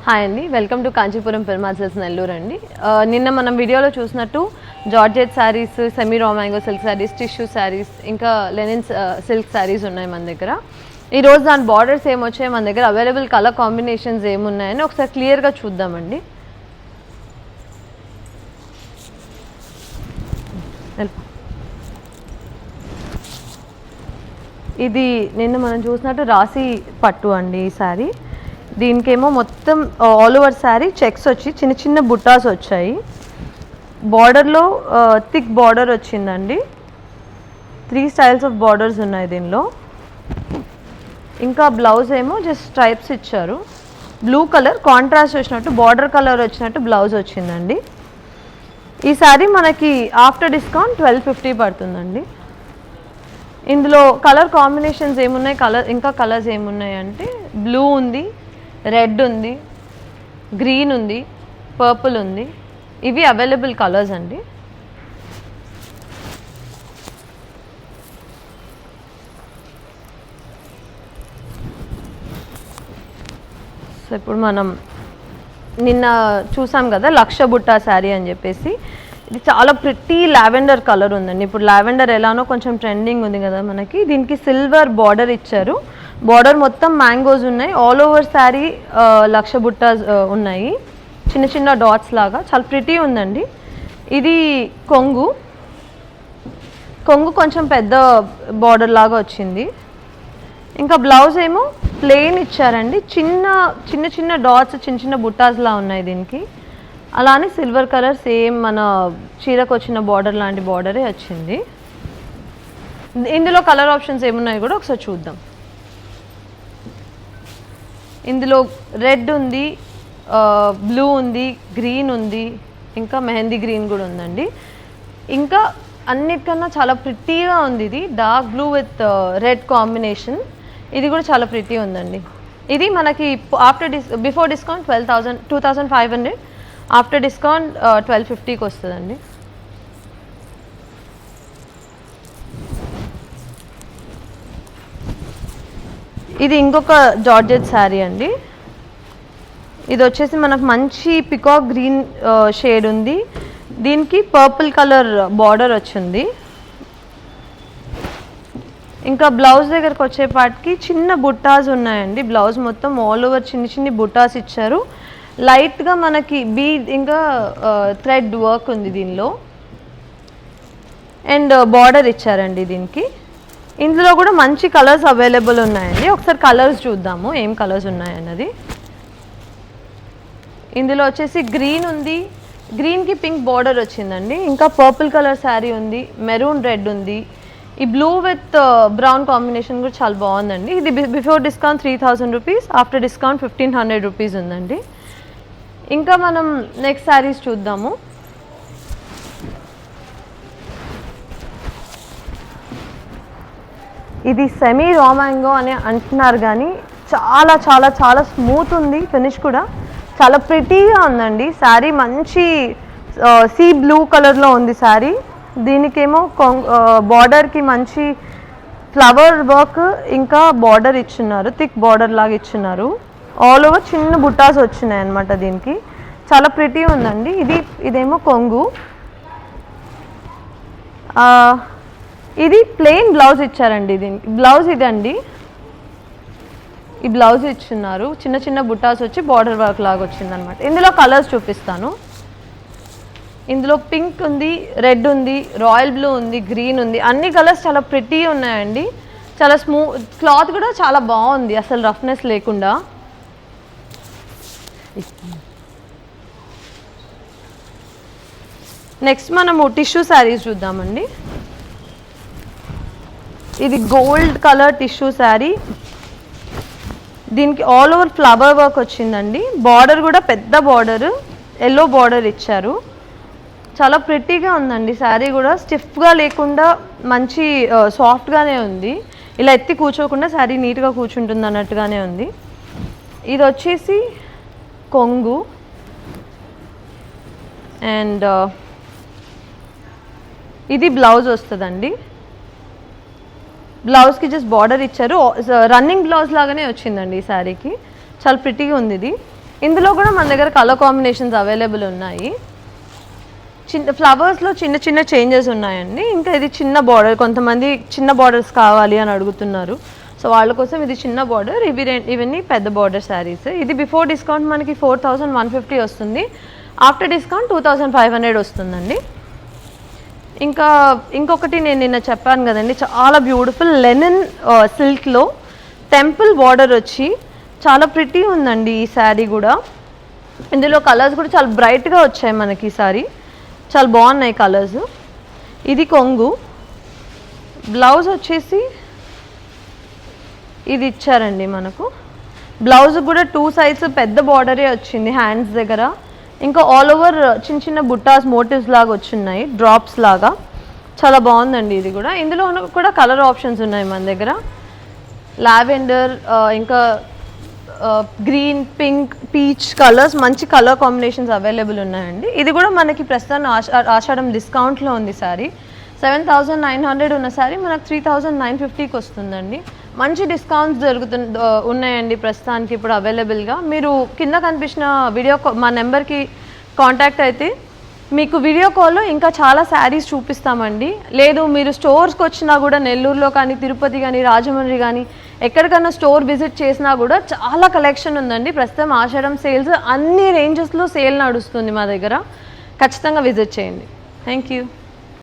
Hi అండి, welcome to Kanchipuram Perumal silks Nellore అండి. నిన్న మనం వీడియోలో చూసినట్టు georgette saris, semi raw mango silk saris, tissue saris, ఇంకా లెనిన్ సిల్క్ శారీస్ ఉన్నాయి మన దగ్గర. ఈరోజు దాని బార్డర్స్ ఏమొచ్చాయి, మన దగ్గర అవైలబుల్ కలర్ కాంబినేషన్స్ ఏమున్నాయని ఒకసారి క్లియర్గా చూద్దామండి. ఇది నిన్న మనం చూసినట్టు రాసి పట్టు అండి ఈ శారీ. దీనికేమో మొత్తం ఆల్ ఓవర్ శారీ చెక్స్ వచ్చి చిన్న చిన్న బుట్టాస్ వచ్చాయి. బార్డర్లో థిక్ బార్డర్ వచ్చిందండి. 3 స్టైల్స్ ఆఫ్ బార్డర్స్ ఉన్నాయి దీనిలో. ఇంకా బ్లౌజ్ ఏమో జస్ట్ స్ట్రైప్స్ ఇచ్చారు. బ్లూ కలర్ కాంట్రాస్ట్ వచ్చినట్టు బార్డర్ కలర్ వచ్చినట్టు బ్లౌజ్ వచ్చిందండి. ఈ శారీ మనకి ఆఫ్టర్ డిస్కౌంట్ 1250 పడుతుందండి. ఇందులో కలర్ కాంబినేషన్స్ ఏమున్నాయి, ఇంకా కలర్స్ ఏమున్నాయి అంటే బ్లూ ఉంది, రెడ్ ఉంది, గ్రీన్ ఉంది, పర్పుల్ ఉంది. ఇవి అవైలబుల్ కలర్స్ అండి. సో ఇప్పుడు మనం నిన్న చూసాం కదా లక్ష బుట్టా శారీ అని చెప్పేసి, ఇది చాలా ప్రిటీ లావెండర్ కలర్ ఉందండి. ఇప్పుడు లావెండర్ ఎలానో కొంచెం ట్రెండింగ్ ఉంది కదా మనకి. దీనికి సిల్వర్ బార్డర్ ఇచ్చారు. బార్డర్ మొత్తం మ్యాంగోస్ ఉన్నాయి. ఆల్ ఓవర్ శారీ లక్ష బుట్టాస్ ఉన్నాయి, చిన్న చిన్న డాట్స్ లాగా. చాలా ప్రిటీ ఉందండి. ఇది కొంగు కొంచెం పెద్ద బార్డర్ లాగా వచ్చింది. ఇంకా బ్లౌజ్ ఏమో ప్లెయిన్ ఇచ్చారండి. చిన్న చిన్న డాట్స్, చిన్న చిన్న బుట్టాస్లా ఉన్నాయి దీనికి. అలానే సిల్వర్ కలర్ సేమ్ మన చీరకు వచ్చిన బార్డర్ లాంటి బార్డరే వచ్చింది. ఇందులో కలర్ ఆప్షన్స్ ఏమున్నాయి కూడా ఒకసారి చూద్దాం. ఇందులో రెడ్ ఉంది, బ్లూ ఉంది, గ్రీన్ ఉంది, ఇంకా మెహందీ గ్రీన్ కూడా ఉందండి. ఇంకా అన్నిటికన్నా చాలా ప్రిటీగా ఉంది ఇది. Dark blue with red combination. ఇది కూడా చాలా ప్రిటీ ఉందండి. ఇది మనకి బిఫోర్ డిస్కౌంట్ 2500, ఆఫ్టర్ డిస్కౌంట్ 1250కి వస్తుందండి. ఇది ఇంకొక జార్జెట్ శారీ అండి. ఇది వచ్చేసి మనకు మంచి పికాక్ గ్రీన్ షేడ్ ఉంది. దీనికి పర్పుల్ కలర్ బార్డర్ వచ్చింది. ఇంకా బ్లౌజ్ దగ్గరకు వచ్చేపాటికి చిన్న బుట్టాస్ ఉన్నాయండి. బ్లౌజ్ మొత్తం ఆల్ ఓవర్ చిన్ని బుట్టాస్ ఇచ్చారు. లైట్గా మనకి బీడ్ ఇంకా థ్రెడ్ వర్క్ ఉంది దీనిలో. అండ్ బార్డర్ ఇచ్చారండి దీనికి. ఇందులో కూడా మంచి కలర్స్ అవైలబుల్ ఉన్నాయండి. ఒకసారి కలర్స్ చూద్దాము ఏం కలర్స్ ఉన్నాయన్నది. ఇందులో వచ్చేసి గ్రీన్ ఉంది, గ్రీన్కి పింక్ బార్డర్ వచ్చిందండి. ఇంకా పర్పుల్ కలర్ శారీ ఉంది, మెరూన్ రెడ్ ఉంది. ఈ బ్లూ విత్ బ్రౌన్ కాంబినేషన్ కూడా చాలా బాగుందండి. ఇది before discount 3000 rupees, after discount 1500 rupees ఉందండి. ఇంకా మనం నెక్స్ట్ శారీస్ చూద్దాము. ఇది సెమీ రా మ్యాంగో అని అంటున్నారు కానీ చాలా చాలా చాలా స్మూత్ ఉంది. ఫినిష్ కూడా చాలా ప్రిటీగా ఉందండి. శారీ మంచి సీ బ్లూ కలర్లో ఉంది శారీ. దీనికేమో బార్డర్కి మంచి ఫ్లవర్ వర్క్ ఇంకా బార్డర్ ఇచ్చున్నారు, థిక్ బార్డర్ లాగా ఇచ్చున్నారు. ఆల్ ఓవర్ చిన్న బుట్టాస్ వచ్చినాయి అన్నమాట. దీనికి చాలా ప్రిటీ ఉందండి. ఇదేమో కొంగు. ఇది ప్లెయిన్ బ్లౌజ్ ఇచ్చారండి. దీనికి బ్లౌజ్ ఇదండి. ఈ బ్లౌజ్ ఇచ్చున్నారు, చిన్న బుట్టాస్ వచ్చి బార్డర్ వర్క్ లాగా వచ్చిందనమాట. ఇందులో కలర్స్ చూపిస్తాను. ఇందులో పింక్ ఉంది, రెడ్ ఉంది, రాయల్ బ్లూ ఉంది, గ్రీన్ ఉంది. అన్ని కలర్స్ చాలా ప్రిటీ ఉన్నాయండి. చాలా క్లాత్ కూడా చాలా బాగుంది, అసలు రఫ్నెస్ లేకుండా. నెక్స్ట్ మనము టిష్యూ శారీస్ చూద్దామండి. ఇది గోల్డ్ కలర్ టిష్యూ శారీ. దీనికి ఆల్ ఓవర్ ఫ్లవర్ వర్క్ వచ్చిందండి. బార్డర్ కూడా పెద్ద బార్డర్, ఎల్లో బార్డర్ ఇచ్చారు. చాలా ప్రిటీగా ఉందండి. శారీ కూడా స్టిఫ్గా లేకుండా మంచి సాఫ్ట్గానే ఉంది. ఇలా ఎత్తి కూర్చోకుండా శారీ నీట్గా కూర్చుంటుంది అన్నట్టుగానే ఉంది. ఇది వచ్చేసి కొంగు అండ్ ఇది బ్లౌజ్ వస్తుందండి. బ్లౌజ్కి జస్ట్ బార్డర్ ఇచ్చారు. రన్నింగ్ బ్లౌజ్ లాగానే వచ్చిందండి ఈ శారీకి. చాలా ప్రిటీగా ఉంది ఇది. ఇందులో కూడా మన దగ్గర కలర్ కాంబినేషన్స్ అవైలబుల్ ఉన్నాయి. చిన్న ఫ్లవర్స్లో చిన్న చిన్న చేంజెస్ ఉన్నాయండి. ఇంకా ఇది చిన్న బార్డర్, కొంతమంది చిన్న బార్డర్స్ కావాలి అని అడుగుతున్నారు. సో వాళ్ళ కోసం ఇది చిన్న బార్డర్, ఇవన్నీ పెద్ద బార్డర్ శారీస్. ఇది బిఫోర్ డిస్కౌంట్ మనకి 4150 వస్తుంది, ఆఫ్టర్ డిస్కౌంట్ 2500 వస్తుందండి. ఇంకా ఇంకొకటి నేను నిన్న చెప్పాను కదండి, చాలా బ్యూటిఫుల్ లెనిన్ సిల్క్లో టెంపుల్ బార్డర్ వచ్చి చాలా ప్రిటీ ఉందండి ఈ శారీ కూడా. ఇందులో కలర్స్ కూడా చాలా బ్రైట్గా వచ్చాయి మనకి. ఈ శారీ చాలా బాగున్నాయి కలర్స్. ఇది కొంగు, బ్లౌజ్ వచ్చేసి ఇది ఇచ్చారండి మనకు. బ్లౌజ్ కూడా 2 సైడ్స్ పెద్ద బార్డరే వచ్చింది హ్యాండ్స్ దగ్గర. ఇంకా ఆల్ ఓవర్ చిన్న చిన్న బుట్టాస్ మోటివ్స్ లాగా వచ్చున్నాయి, డ్రాప్స్ లాగా. చాలా బాగుందండి ఇది కూడా. ఇందులో కూడా కలర్ ఆప్షన్స్ ఉన్నాయి మన దగ్గర. లావెండర్, ఇంకా గ్రీన్, పింక్, పీచ్ కలర్స్, మంచి కలర్ కాంబినేషన్స్ అవైలబుల్ ఉన్నాయండి. ఇది కూడా మనకి ప్రస్తుతం ఆషాఢం డిస్కౌంట్లో ఉంది శారీ. 7900 ఉన్న శారీ మనకు 3950కి వస్తుందండి. మంచి డిస్కౌంట్స్ ఉన్నాయండి ప్రస్తుతానికి ఇప్పుడు అవైలబుల్గా. మీరు కింద కనిపించిన మా నెంబర్కి కాంటాక్ట్ అయితే మీకు వీడియో కాల్లో ఇంకా చాలా శారీస్ చూపిస్తామండి. లేదు మీరు స్టోర్స్కి వచ్చినా కూడా, నెల్లూరులో కానీ, తిరుపతి కానీ, రాజమండ్రి కానీ ఎక్కడికన్నా స్టోర్ విజిట్ చేసినా కూడా చాలా కలెక్షన్ ఉందండి. ప్రస్తుతం ఆషాఢం సేల్స్ అన్ని రేంజెస్లో సేల్ నడుస్తుంది మా దగ్గర. ఖచ్చితంగా విజిట్ చేయండి. Thank you.